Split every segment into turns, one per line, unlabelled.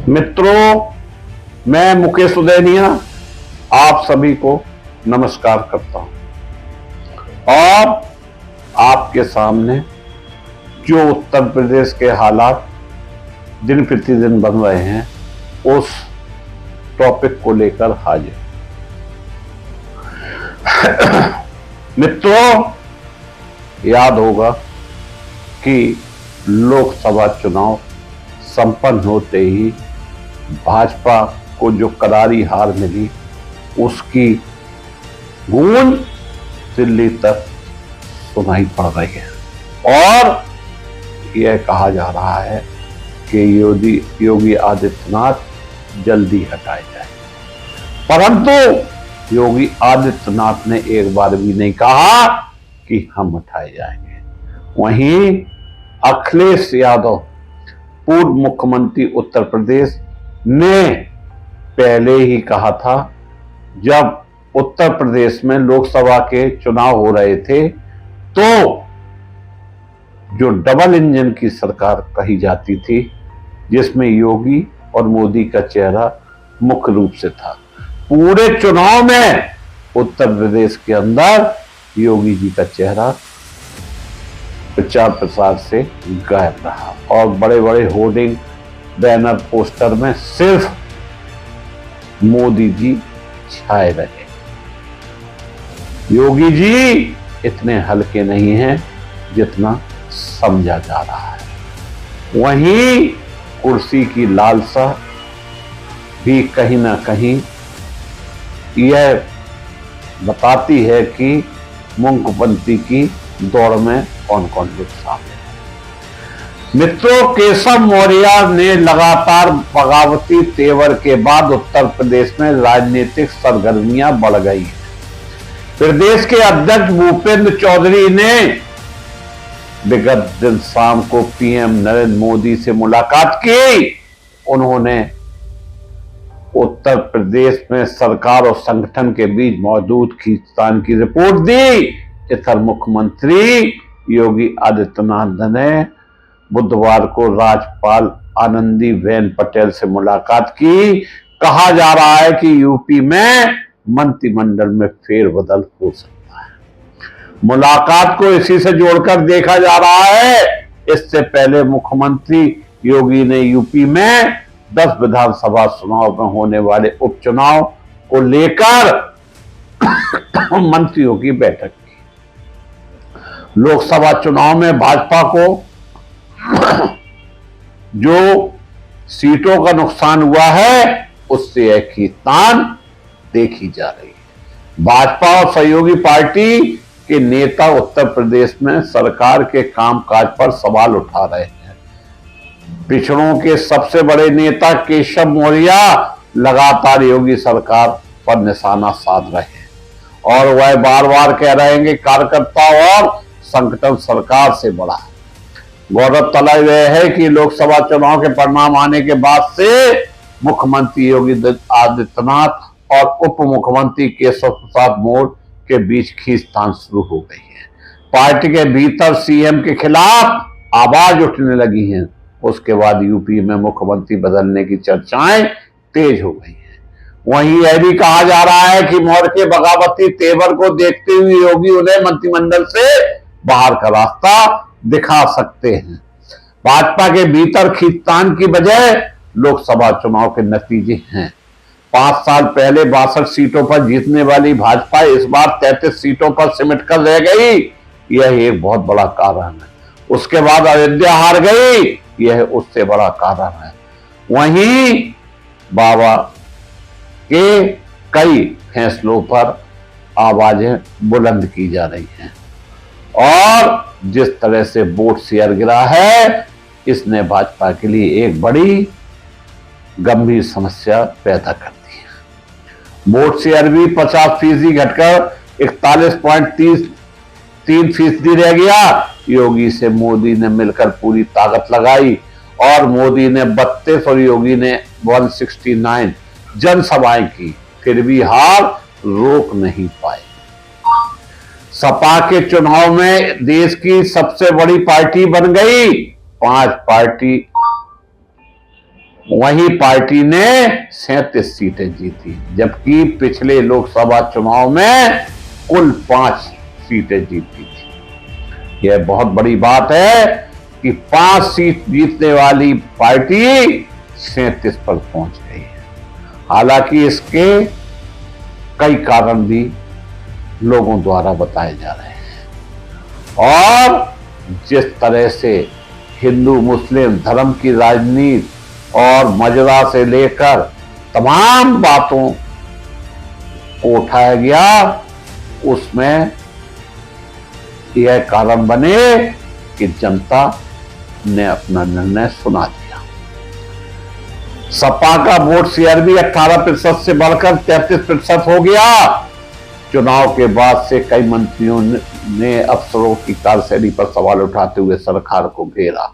मित्रों, मैं मुकेश उदैनिया आप सभी को नमस्कार करता हूं और आपके सामने जो उत्तर प्रदेश के हालात दिन प्रतिदिन बन रहे हैं उस टॉपिक को लेकर हाजिर। मित्रों, याद होगा कि लोकसभा चुनाव संपन्न होते ही भाजपा को जो करारी हार मिली उसकी गूंज दिल्ली तक सुनाई पड़ रही है और यह कहा जा रहा है कि योगी आदित्यनाथ जल्दी हटाए जाए। परंतु योगी आदित्यनाथ ने एक बार भी नहीं कहा कि हम हटाए जाएंगे। वहीं अखिलेश यादव, पूर्व मुख्यमंत्री उत्तर प्रदेश, ने पहले ही कहा था, जब उत्तर प्रदेश में लोकसभा के चुनाव हो रहे थे तो जो डबल इंजन की सरकार कही जाती थी जिसमें योगी और मोदी का चेहरा मुख्य रूप से था, पूरे चुनाव में उत्तर प्रदेश के अंदर योगी जी का चेहरा प्रचार प्रसार से गायब रहा और बड़े बड़े होर्डिंग, बैनर, पोस्टर में सिर्फ मोदी जी छाए रहे। योगी जी इतने हल्के नहीं हैं जितना समझा जा रहा है। वहीं कुर्सी की लालसा भी कहीं ना कहीं यह बताती है कि मूंगफली की दौड़ में कौन कौन लोग शामिल है। मित्रों, केशव मौर्य ने लगातार बगावती तेवर के बाद उत्तर प्रदेश में राजनीतिक सरगर्मियां बढ़ गई हैं। प्रदेश के अध्यक्ष भूपेंद्र चौधरी ने विगत दिन शाम को पीएम नरेंद्र मोदी से मुलाकात की। उन्होंने उत्तर प्रदेश में सरकार और संगठन के बीच मौजूद खींचतान की रिपोर्ट दी। इधर मुख्यमंत्री योगी आदित्यनाथ ने बुधवार को राज्यपाल आनंदीबेन पटेल से मुलाकात की। कहा जा रहा है कि यूपी में मंत्रिमंडल में फेरबदल हो सकता है। मुलाकात को इसी से जोड़कर देखा जा रहा है। इससे पहले मुख्यमंत्री योगी ने यूपी में 10 विधानसभा चुनाव में होने वाले उपचुनाव को लेकर मंत्रियों की बैठक की। लोकसभा चुनाव में भाजपा को जो सीटों का नुकसान हुआ है उससे एक ही तान देखी जा रही है। भाजपा और सहयोगी पार्टी के नेता उत्तर प्रदेश में सरकार के कामकाज पर सवाल उठा रहे हैं। पिछड़ों के सबसे बड़े नेता केशव मौर्य लगातार योगी सरकार पर निशाना साध रहे हैं और वह बार बार कह रहे हैं कि कार्यकर्ता और संगठन सरकार से बड़ा है। गौरतलब यह है कि लोकसभा चुनाव के परिणाम आने के बाद से मुख्यमंत्री योगी आदित्यनाथ और उप मुख्यमंत्री केशव प्रसाद मौर्य के बीच खींचतान शुरू हो गई है। पार्टी के भीतर सीएम के खिलाफ आवाज उठने लगी है। उसके बाद यूपी में मुख्यमंत्री बदलने की चर्चाएं तेज हो गई है। वहीं यह भी कहा जा रहा है कि मौर्य के बगावती तेवर को देखते हुए योगी उन्हें मंत्रिमंडल से बाहर का रास्ता दिखा सकते हैं। भाजपा के भीतर खींचतान की वजह लोकसभा चुनाव के नतीजे हैं। 5 साल पहले 62 सीटों पर जीतने वाली भाजपा इस बार 33 सीटों पर सिमट कर रह गई। यह एक बहुत बड़ा कारण है। उसके बाद अयोध्या हार गई, यह उससे बड़ा कारण है। वहीं बाबा के कई फैसलों पर आवाजें बुलंद की जा रही हैं और जिस तरह से वोट शेयर गिरा है इसने भाजपा के लिए एक बड़ी गंभीर समस्या पैदा कर दी है। वोट शेयर भी 50% घटकर 41.33% रह गया। योगी से मोदी ने मिलकर पूरी ताकत लगाई और मोदी ने 32 और योगी ने 169 जनसभाएं की, फिर भी हार रोक नहीं पाए। सपा के चुनाव में देश की सबसे बड़ी पार्टी बन गई। 5 पार्टी वही पार्टी ने 37 सीटें जीती, जबकि पिछले लोकसभा चुनाव में कुल 5 सीटें जीती थी। यह बहुत बड़ी बात है कि 5 सीट जीतने वाली पार्टी 37 पर पहुंच गई है। हालांकि इसके कई कारण भी लोगों द्वारा बताए जा रहे हैं, और जिस तरह से हिंदू मुस्लिम धर्म की राजनीति और मजरा से लेकर तमाम बातों को उठाया गया, उसमें यह कारण बने कि जनता ने अपना निर्णय सुना दिया। सपा का वोट शेयर भी 18% से बढ़कर 33% हो गया। चुनाव के बाद से कई मंत्रियों ने अफसरों की कार्यशैली पर सवाल उठाते हुए सरकार को घेरा।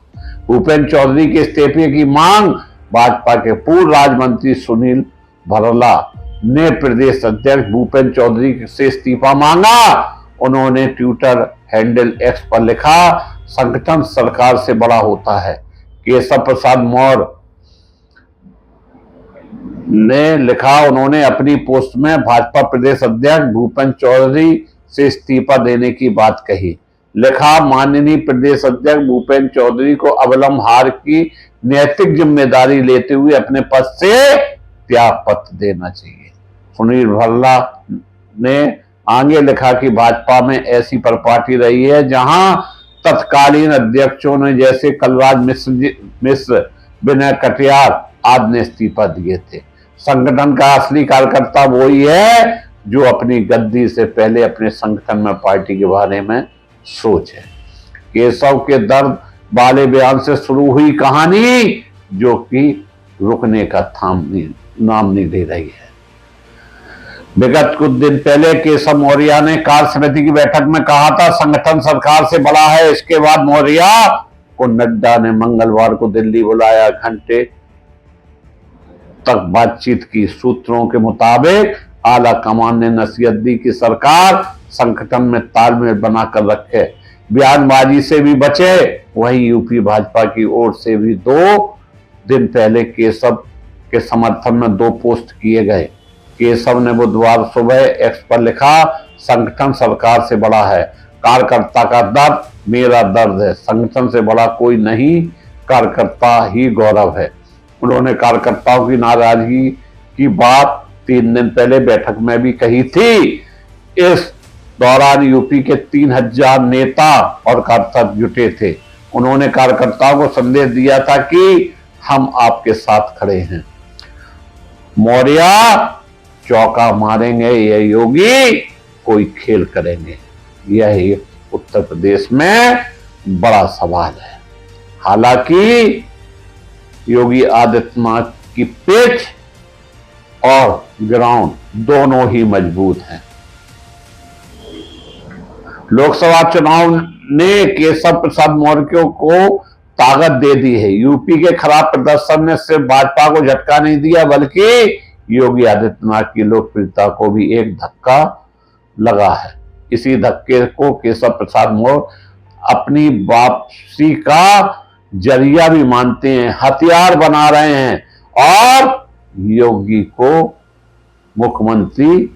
भूपेंद्र चौधरी के इस्तीफे की मांग भाजपा के पूर्व राज्य मंत्री सुनील भरला ने प्रदेश अध्यक्ष भूपेंद्र चौधरी से इस्तीफा मांगा। उन्होंने ट्विटर हैंडल एक्स पर लिखा, संगठन सरकार से बड़ा होता है। केशव प्रसाद मौर्य ने लिखा, उन्होंने अपनी पोस्ट में भाजपा प्रदेश अध्यक्ष भूपेंद्र चौधरी से इस्तीफा देने की बात कही। लिखा, माननीय प्रदेश अध्यक्ष भूपेंद्र चौधरी को अवलंब हार की नैतिक जिम्मेदारी लेते हुए अपने पद से त्याग पत्र देना चाहिए। सुनील भल्ला ने आगे लिखा कि भाजपा में ऐसी परिपाटी रही है जहां तत्कालीन अध्यक्षों ने जैसे कलराज मिश्र, विनय कटियार आदि ने इस्तीफा दिए थे। संगठन का असली कार्यकर्ता वही है जो अपनी गद्दी से पहले अपने संगठन में पार्टी के बारे में सोचे। केशव के दर्द वाले बयान से शुरू हुई कहानी, जो कि रुकने का नाम नहीं ले रही है। विगत कुछ दिन पहले केशव मौर्य ने कार्य समिति की बैठक में कहा था, संगठन सरकार से बड़ा है। इसके बाद मौर्य को नड्डा ने मंगलवार को दिल्ली बुलाया, घंटे तक बातचीत की। सूत्रों के मुताबिक आला कमान ने नसीहत दी कि सरकार संगठन में तालमेल बनाकर रखे, बयानबाजी से भी बचे। वहीं यूपी भाजपा की ओर से भी 2 दिन पहले केशव के समर्थन में 2 पोस्ट किए गए। केशव ने बुधवार सुबह एक्स पर लिखा, संगठन सरकार से बड़ा है, कार्यकर्ता का दर्द मेरा दर्द है, संगठन से बड़ा कोई नहीं, कार्यकर्ता ही गौरव है। उन्होंने कार्यकर्ताओं की नाराजगी की बात 3 दिन पहले बैठक में भी कही थी। इस दौरान यूपी के 3000 नेता और कार्यकर्ता जुटे थे। उन्होंने कार्यकर्ताओं को संदेश दिया था कि हम आपके साथ खड़े हैं। मौर्य चौका मारेंगे या योगी कोई खेल करेंगे, यह उत्तर प्रदेश में बड़ा सवाल है। हालांकि योगी आदित्यनाथ की पिच और ग्राउंड दोनों ही मजबूत हैं। लोकसभा चुनाव ने केशव प्रसाद मौर्य को ताकत दे दी है। यूपी के खराब प्रदर्शन ने सिर्फ भाजपा को झटका नहीं दिया, बल्कि योगी आदित्यनाथ की लोकप्रियता को भी एक धक्का लगा है। इसी धक्के को केशव प्रसाद मौर्य अपनी वापसी का जरिया भी मानते हैं, हथियार बना रहे हैं, और योगी को मुख्यमंत्री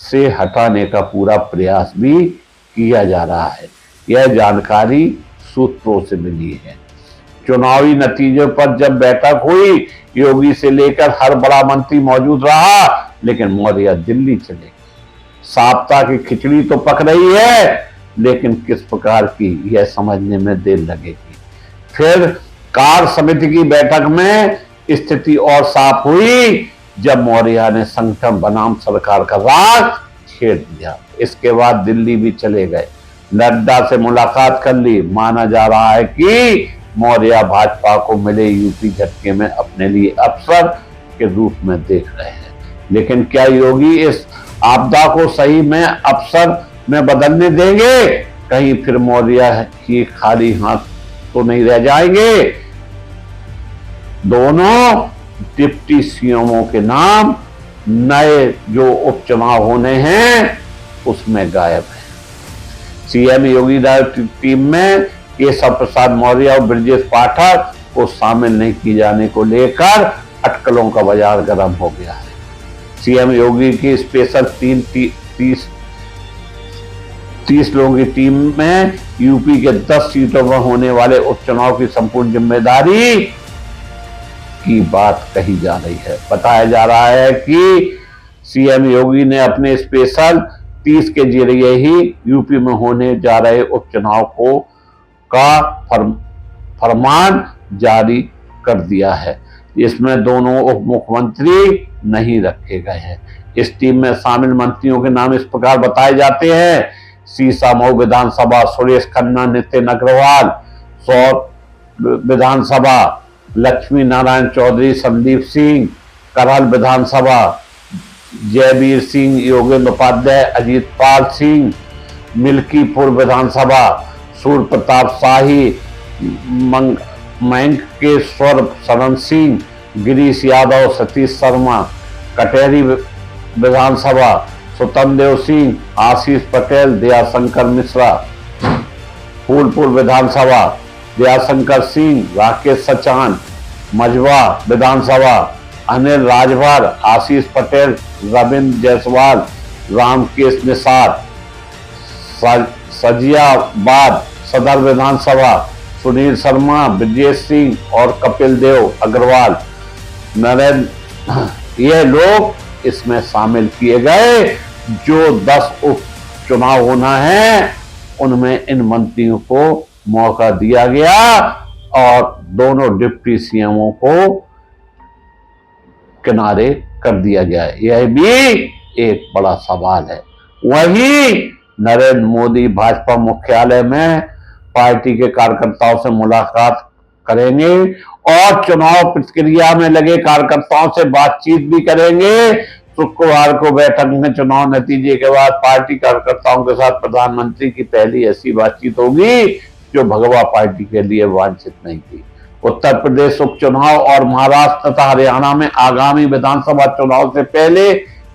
से हटाने का पूरा प्रयास भी किया जा रहा है। यह जानकारी सूत्रों से मिली है। चुनावी नतीजों पर जब बैठक हुई, योगी से लेकर हर बड़ा मंत्री मौजूद रहा, लेकिन मौर्य दिल्ली चले गए। साप्ताह की खिचड़ी तो पक रही है, लेकिन किस प्रकार की यह समझने में देर लगेगी। फिर कार्य समिति की बैठक में स्थिति और साफ हुई जब मौर्य ने संगठन बनाम सरकार का राग छेड़ दिया। इसके बाद दिल्ली भी चले गए, नड्डा से मुलाकात कर ली। माना जा रहा है कि मौर्य भाजपा को मिले यूपी झटके में अपने लिए अवसर के रूप में देख रहे हैं। लेकिन क्या योगी इस आपदा को सही में अवसर में बदलने देंगे? कहीं फिर मौर्य की खाली हाथ तो नहीं रह जाएंगे। दोनों डिप्टी सीएमओ के नाम नए जो उपचुनाव होने हैं उसमें गायब है। सीएम योगी टीम में केशव प्रसाद मौर्य और ब्रजेश पाठक को शामिल नहीं किए जाने को लेकर अटकलों का बाजार गर्म हो गया है। सीएम योगी की स्पेशल 30 लोगों की टीम में यूपी के 10 सीटों पर होने वाले उपचुनाव की संपूर्ण जिम्मेदारी की बात कही जा रही है। बताया जा रहा है कि सीएम योगी ने अपने स्पेशल 30 के जरिए ही यूपी में होने जा रहे उपचुनाव का फरमान जारी कर दिया है। इसमें दोनों उप मुख्यमंत्री नहीं रखे गए हैं। इस टीम में शामिल मंत्रियों के नाम इस प्रकार बताए जाते हैं: सीसामऊ विधानसभा सुरेश खन्ना, नितिन अग्रवाल; सौर विधानसभा लक्ष्मी नारायण चौधरी, संदीप सिंह; करहल विधानसभा जयवीर सिंह, योगेंद्र उपाध्याय, अजीत पाल सिंह; मिल्कीपुर विधानसभा सूर्य प्रताप शाही, मंकेश्वर शरण सिंह, गिरीश यादव, सतीश शर्मा; कटेहरी विधानसभा स्वतंत्र सिंह, आशीष पटेल, दयाशंकर मिश्रा; फूलपुर विधानसभा दयाशंकर सिंह, राकेश सचान; मझवा विधानसभा अनिल राजभर, आशीष पटेल, रविंद्र जायसवाल, रामकेश निषाद; सजियाबाद सदर विधानसभा सुनील शर्मा, ब्रजेश सिंह और कपिल देव अग्रवाल। ये लोग इसमें शामिल किए गए। जो 10 उपचुनाव होना है उनमें इन मंत्रियों को मौका दिया गया और दोनों डिप्टी सीएमओ को किनारे कर दिया गया। यह भी एक बड़ा सवाल है। वहीं नरेंद्र मोदी भाजपा मुख्यालय में पार्टी के कार्यकर्ताओं से मुलाकात करेंगे और चुनाव प्रक्रिया में लगे कार्यकर्ताओं से बातचीत भी करेंगे। शुक्रवार को बैठक में चुनाव नतीजे के बाद पार्टी कार्यकर्ताओं के साथ प्रधानमंत्री की पहली ऐसी बातचीत होगी जो भगवा पार्टी के लिए वांछित नहीं थी। उत्तर प्रदेश उपचुनाव और महाराष्ट्र तथा हरियाणा में आगामी विधानसभा चुनाव से पहले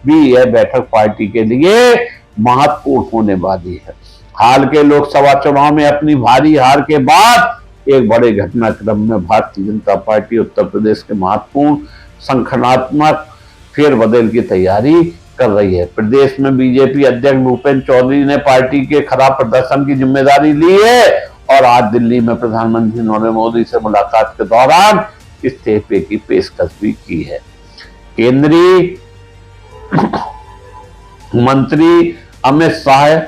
भी यह बैठक पार्टी के लिए महत्वपूर्ण होने वाली है। हाल के लोकसभा चुनाव में अपनी भारी हार के बाद एक बड़े घटनाक्रम में भारतीय जनता पार्टी उत्तर प्रदेश के महत्वपूर्ण संगठनात्मक फेरबदल की तैयारी कर रही है। प्रदेश में बीजेपी अध्यक्ष भूपेंद्र चौधरी ने पार्टी के खराब प्रदर्शन की जिम्मेदारी ली है और आज दिल्ली में प्रधानमंत्री नरेंद्र मोदी से मुलाकात के दौरान इस्तीफे की पेशकश भी की है। केंद्रीय मंत्री अमित शाह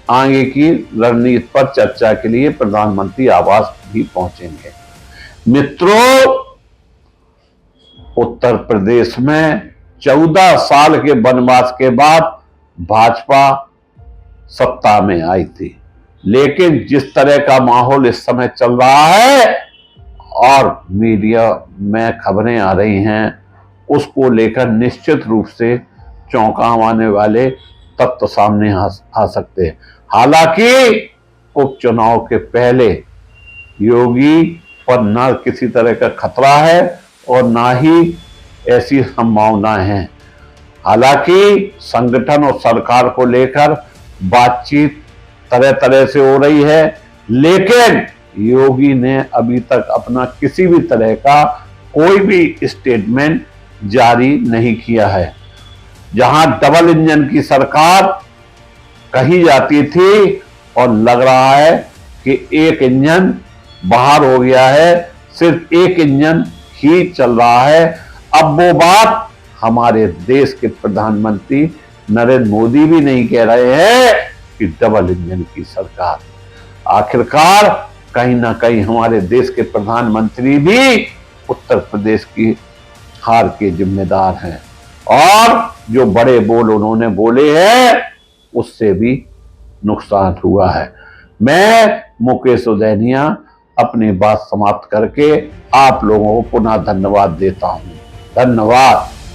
आगे की रणनीति पर चर्चा के लिए प्रधानमंत्री आवास भी पहुंचेंगे। मित्रों, उत्तर प्रदेश में 14 साल के वनवास के बाद भाजपा सत्ता में आई थी, लेकिन जिस तरह का माहौल इस समय चल रहा है और मीडिया में खबरें आ रही हैं, उसको लेकर निश्चित रूप से चौंकाने वाले तत्व सामने आ सकते हैं। हालांकि उपचुनाव के पहले योगी पर न किसी तरह का खतरा है और ना ही ऐसी संभावना है। हालांकि संगठन और सरकार को लेकर बातचीत तरह तरह से हो रही है, लेकिन योगी ने अभी तक अपना किसी भी तरह का कोई भी स्टेटमेंट जारी नहीं किया है। जहां डबल इंजन की सरकार कही जाती थी और लग रहा है कि एक इंजन बाहर हो गया है, सिर्फ एक इंजन ही चल रहा है। अब वो बात हमारे देश के प्रधानमंत्री नरेंद्र मोदी भी नहीं कह रहे हैं कि डबल इंजन की सरकार। आखिरकार कहीं ना कहीं हमारे देश के प्रधानमंत्री भी उत्तर प्रदेश की हार के जिम्मेदार हैं और जो बड़े बोल उन्होंने बोले हैं उससे भी नुकसान हुआ है। मैं मुकेश उदैनिया अपनी बात समाप्त करके आप लोगों को पुनः धन्यवाद देता हूं। धन्यवाद।